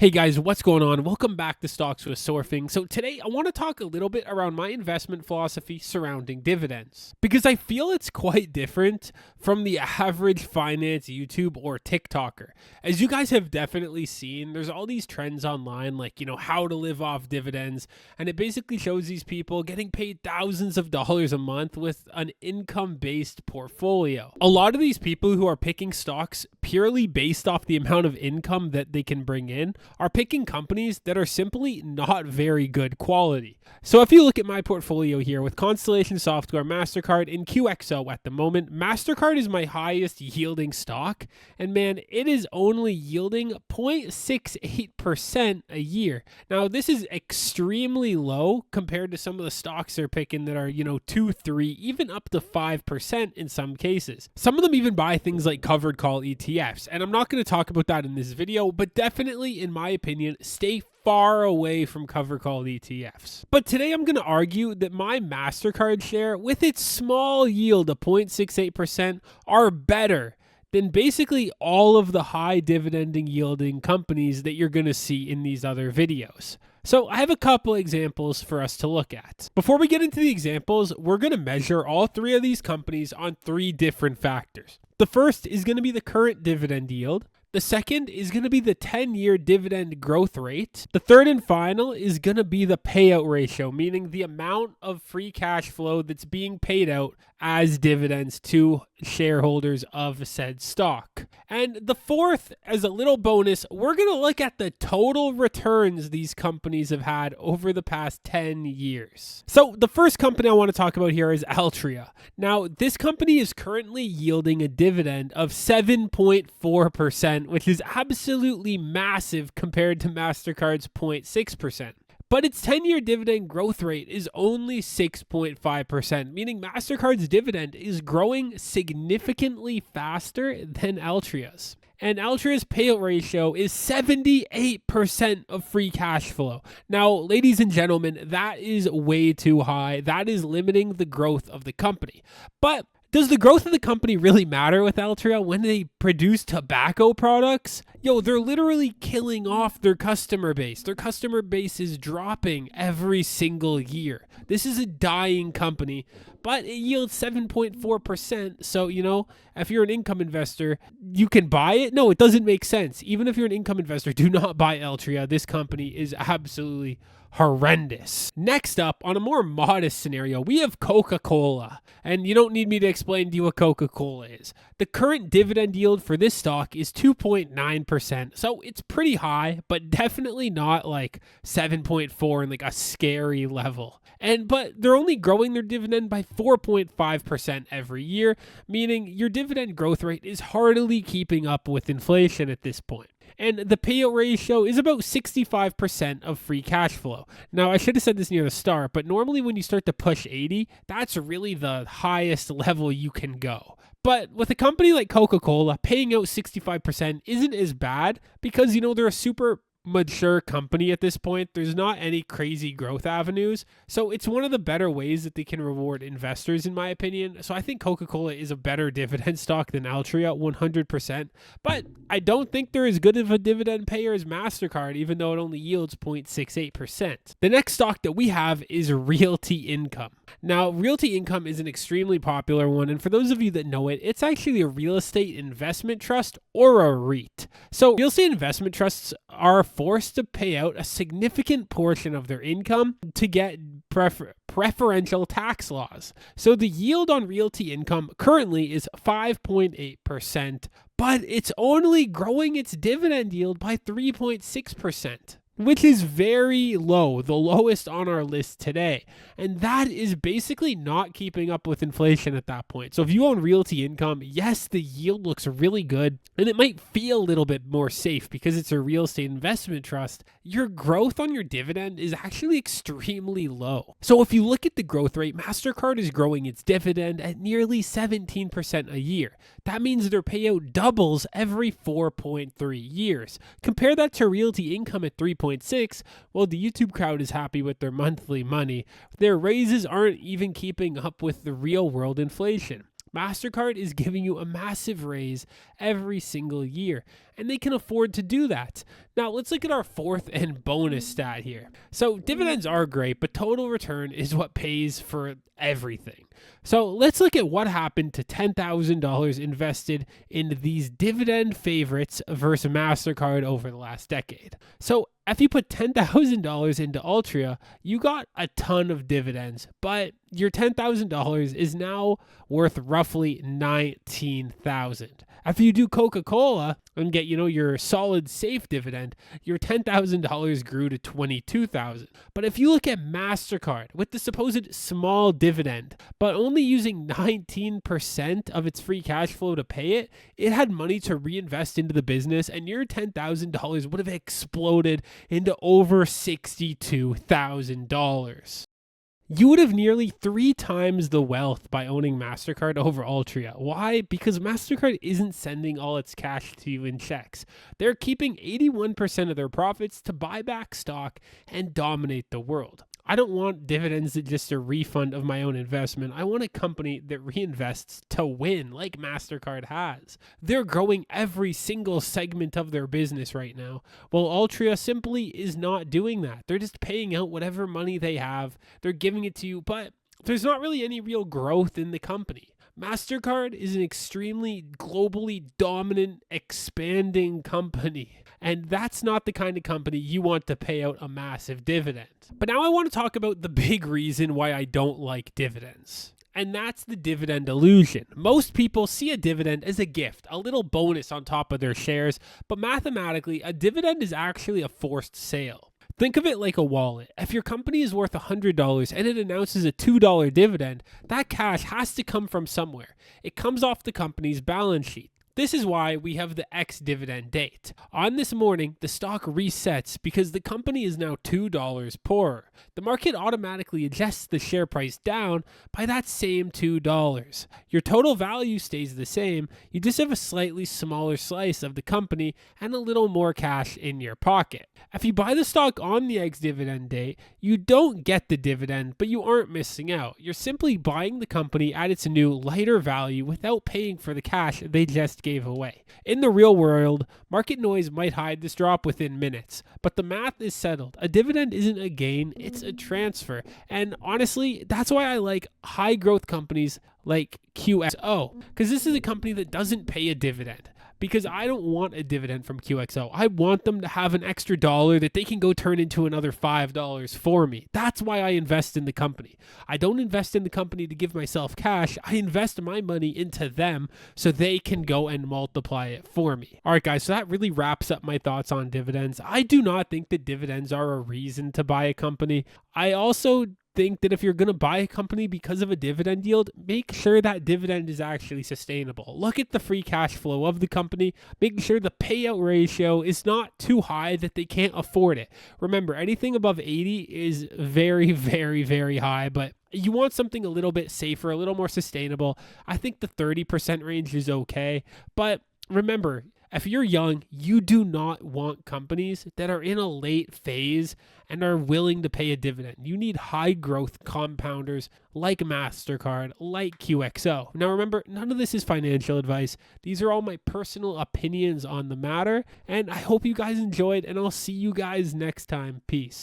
Hey guys, what's going on? Welcome back to Stocks with Surfing. So today I want to talk a little bit around my investment philosophy surrounding dividends, because I feel it's quite different from the average finance YouTube or TikToker. As you guys have definitely seen, there's all these trends online like, how to live off dividends, and it basically shows these people getting paid thousands of dollars a month with an income-based portfolio. A lot of these people who are picking stocks purely based off the amount of income that they can bring in are picking companies that are simply not very good quality. So if you look at my portfolio here with Constellation Software, Mastercard, and QXO at the moment, Mastercard is my highest yielding stock, and man, it is only yielding 0.68% a year. Now, this is extremely low compared to some of the stocks they're picking that are, 2, 3, even up to 5% in some cases. Some of them even buy things like covered call ETFs, and I'm not going to talk about that in this video, but definitely, in my opinion, stay far away from covered call ETFs. But today I'm going to argue that my Mastercard share, with its small yield of 0.68%, are better than basically all of the high dividending yielding companies that you're going to see in these other videos. So I have a couple examples for us to look at. Before we get into the examples, we're going to measure all three of these companies on three different factors. The first is going to be the current dividend yield. The second is going to be the 10-year dividend growth rate. The third and final is going to be the payout ratio, meaning the amount of free cash flow that's being paid out as dividends to shareholders of said stock. And the fourth, as a little bonus, we're going to look at the total returns these companies have had over the past 10 years. So the first company I want to talk about here is Altria. Now, this company is currently yielding a dividend of 7.4%, which is absolutely massive compared to Mastercard's 0.6%. But its 10-year dividend growth rate is only 6.5%, meaning Mastercard's dividend is growing significantly faster than Altria's. And Altria's payout ratio is 78% of free cash flow. Now, ladies and gentlemen, that is way too high. That is limiting the growth of the company. But does the growth of the company really matter with Altria when they produce tobacco products? They're literally killing off their customer base. Their customer base is dropping every single year. This is a dying company, but it yields 7.4%. So, if you're an income investor, you can buy it. No, it doesn't make sense. Even if you're an income investor, do not buy Altria. This company is absolutely horrendous. Next up, on a more modest scenario, we have Coca-Cola. And you don't need me to explain to you what Coca-Cola is. The current dividend yield for this stock is 2.9%. So it's pretty high, but definitely not like 7.4 and like a scary level. But they're only growing their dividend by 4.5% every year, meaning your dividend growth rate is hardly keeping up with inflation at this point. And the payout ratio is about 65% of free cash flow. Now, I should have said this near the start, but normally when you start to push 80, that's really the highest level you can go. But with a company like Coca-Cola, paying out 65% isn't as bad because, they're a super mature company at this point. There's not any crazy growth avenues. So it's one of the better ways that they can reward investors, in my opinion. So I think Coca-Cola is a better dividend stock than Altria, 100%. But I don't think they're as good of a dividend payer as Mastercard, even though it only yields 0.68%. The next stock that we have is Realty Income. Now, Realty Income is an extremely popular one. And for those of you that know it, it's actually a real estate investment trust or a REIT. So real estate investment trusts are forced to pay out a significant portion of their income to get preferential tax laws. So the yield on Realty Income currently is 5.8%, but it's only growing its dividend yield by 3.6%. Which is very low, the lowest on our list today. And that is basically not keeping up with inflation at that point. So if you own Realty Income, yes, the yield looks really good, and it might feel a little bit more safe because it's a real estate investment trust. Your growth on your dividend is actually extremely low. So if you look at the growth rate, Mastercard is growing its dividend at nearly 17% a year. That means their payout doubles every 4.3 years. Compare that to Realty Income at 3.6. Well, the YouTube crowd is happy with their monthly money. Their raises aren't even keeping up with the real world inflation. Mastercard is giving you a massive raise every single year. and they can afford to do that. Now, let's look at our fourth and bonus stat here. So dividends are great, but total return is what pays for everything. So let's look at what happened to $10,000 invested in these dividend favorites versus Mastercard over the last decade. So if you put $10,000 into Altria, you got a ton of dividends, but your $10,000 is now worth roughly $19,000. If you do Coca-Cola and get, your solid safe dividend, your $10,000 grew to $22,000. But if you look at Mastercard with the supposed small dividend, but only using 19% of its free cash flow to pay it, it had money to reinvest into the business, and your $10,000 would have exploded into over $62,000. You would have nearly 3 times the wealth by owning Mastercard over Altria. Why? Because Mastercard isn't sending all its cash to you in checks. They're keeping 81% of their profits to buy back stock and dominate the world. I don't want dividends that just a refund of my own investment. I want a company that reinvests to win, like Mastercard has. They're growing every single segment of their business right now, while Altria simply is not doing that. They're just paying out whatever money they have. They're giving it to you, but there's not really any real growth in the company. Mastercard is an extremely globally dominant, expanding company. And that's not the kind of company you want to pay out a massive dividend. But now I want to talk about the big reason why I don't like dividends. And that's the dividend illusion. Most people see a dividend as a gift, a little bonus on top of their shares. But mathematically, a dividend is actually a forced sale. Think of it like a wallet. If your company is worth $100 and it announces a $2 dividend, that cash has to come from somewhere. It comes off the company's balance sheet. This is why we have the ex-dividend date. On this morning, the stock resets because the company is now $2 poorer. The market automatically adjusts the share price down by that same $2. Your total value stays the same, you just have a slightly smaller slice of the company and a little more cash in your pocket. If you buy the stock on the ex-dividend date, you don't get the dividend, but you aren't missing out. You're simply buying the company at its new lighter value without paying for the cash they just gave away. In the real world, market noise might hide this drop within minutes, but the math is settled. A dividend isn't a gain, it's a transfer. And honestly, that's why I like high growth companies like QXO, because this is a company that doesn't pay a dividend. Because I don't want a dividend from QXO. I want them to have an extra dollar that they can go turn into another $5 for me. That's why I invest in the company. I don't invest in the company to give myself cash. I invest my money into them so they can go and multiply it for me. All right, guys, so that really wraps up my thoughts on dividends. I do not think that dividends are a reason to buy a company. I also think that if you're going to buy a company because of a dividend yield, make sure that dividend is actually sustainable. Look at the free cash flow of the company, making sure the payout ratio is not too high that they can't afford it. Remember, anything above 80 is very, very, very high, but you want something a little bit safer, a little more sustainable. I think the 30% range is okay, but remember, if you're young, you do not want companies that are in a late phase and are willing to pay a dividend. You need high growth compounders like Mastercard, like QXO. Now remember, none of this is financial advice. These are all my personal opinions on the matter, and I hope you guys enjoyed, and I'll see you guys next time. Peace.